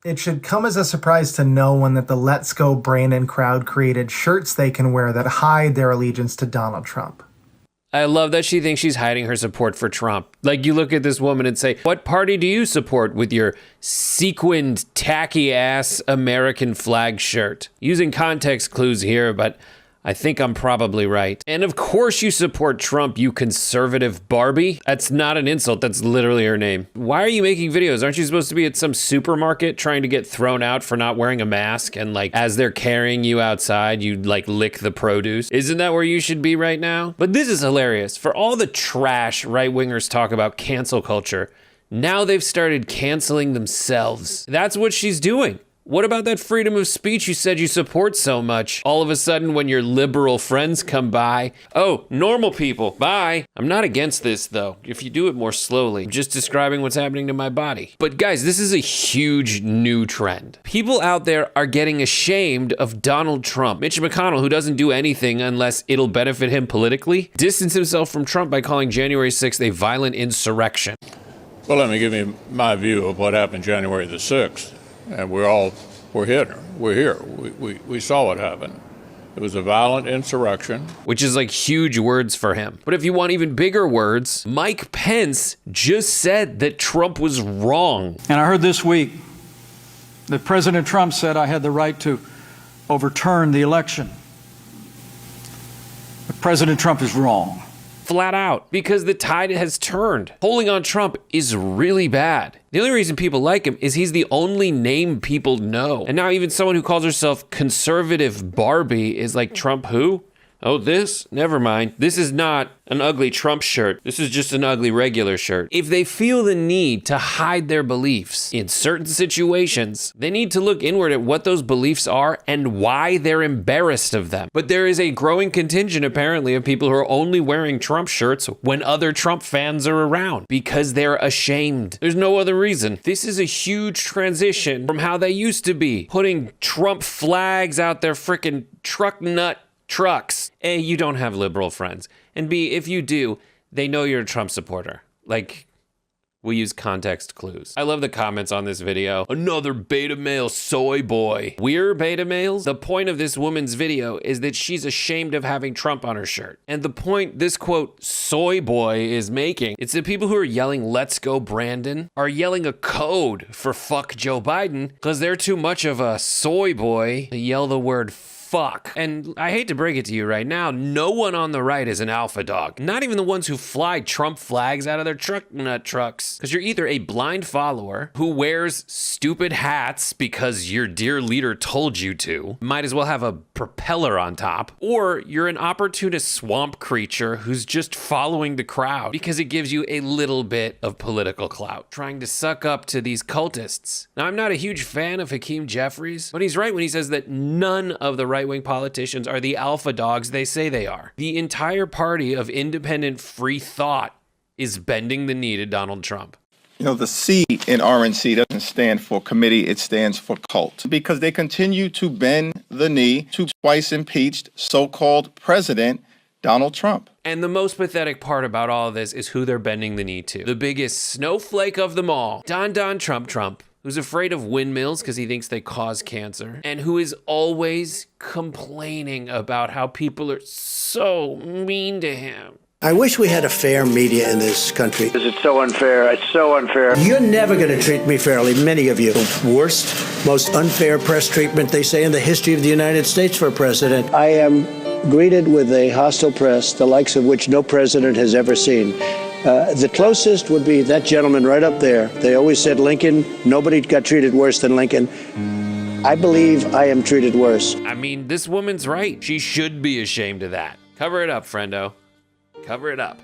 It should come as a surprise to no one that the Let's Go Brandon crowd created shirts they can wear that hide their allegiance to Donald Trump. I love that she thinks she's hiding her support for Trump. Like, you look at this woman and say, what party do you support with your sequined, tacky-ass American flag shirt? Using context clues here, but I think I'm probably right. And of course you support Trump, you conservative Barbie. That's not an insult, that's literally her name. Why are you making videos? Aren't you supposed to be at some supermarket trying to get thrown out for not wearing a mask? And like, as they're carrying you outside, you like lick the produce. Isn't that where you should be right now? But this is hilarious. For all the trash right-wingers talk about cancel culture, now they've started canceling themselves. That's what she's doing. What about that freedom of speech you said you support so much? All of a sudden, when your liberal friends come by, oh, normal people, bye. I'm not against this, though, if you do it more slowly. I'm just describing what's happening to my body. But guys, this is a huge new trend. People out there are getting ashamed of Donald Trump. Mitch McConnell, who doesn't do anything unless it'll benefit him politically, distanced himself from Trump by calling January 6th a violent insurrection. Well, let me give you my view of what happened January the 6th. And we're here. We saw what happened. It was a violent insurrection. Which is like huge words for him. But if you want even bigger words, Mike Pence just said that Trump was wrong. And I heard this week that President Trump said I had the right to overturn the election. But President Trump is wrong. Flat out, because the tide has turned. Polling on Trump is really bad. The only reason people like him is he's the only name people know. And now even someone who calls herself conservative Barbie is like, Trump who? Oh, this? Never mind. This is not an ugly Trump shirt. This is just an ugly regular shirt. If they feel the need to hide their beliefs in certain situations, they need to look inward at what those beliefs are and why they're embarrassed of them. But there is a growing contingent, apparently, of people who are only wearing Trump shirts when other Trump fans are around because they're ashamed. There's no other reason. This is a huge transition from how they used to be, putting Trump flags out their frickin' truck nut trucks. A, you don't have liberal friends. And B, if you do, they know you're a Trump supporter. Like, we use context clues. I love the comments on this video. Another beta male soy boy. We're beta males? The point of this woman's video is that she's ashamed of having Trump on her shirt. And the point this quote soy boy is making, it's that people who are yelling let's go Brandon are yelling a code for fuck Joe Biden because they're too much of a soy boy to yell the word fuck. And I hate to break it to you right now, no one on the right is an alpha dog. Not even the ones who fly Trump flags out of their truck nut trucks. Because you're either a blind follower who wears stupid hats because your dear leader told you to, might as well have a propeller on top, or you're an opportunist swamp creature who's just following the crowd because it gives you a little bit of political clout, trying to suck up to these cultists. Now, I'm not a huge fan of Hakeem Jeffries, but he's right when he says that none of the right-wing politicians are the alpha dogs they say they are. The entire party of independent free thought is bending the knee to Donald Trump. You know, the C in RNC doesn't stand for committee, it stands for cult. Because they continue to bend the knee to twice impeached so-called President Donald Trump. And the most pathetic part about all of this is who they're bending the knee to. The biggest snowflake of them all, Don Trump, who's afraid of windmills because he thinks they cause cancer, and who is always complaining about how people are so mean to him. I wish we had a fair media in this country. It's so unfair. It's so unfair. You're never going to treat me fairly, many of you. The worst, most unfair press treatment, they say, in the history of the United States for a president. I am greeted with a hostile press, the likes of which no president has ever seen. The closest would be that gentleman right up there. They always said Lincoln. Nobody got treated worse than Lincoln. I believe I am treated worse. I mean, this woman's right. She should be ashamed of that. Cover it up, friendo. Cover it up.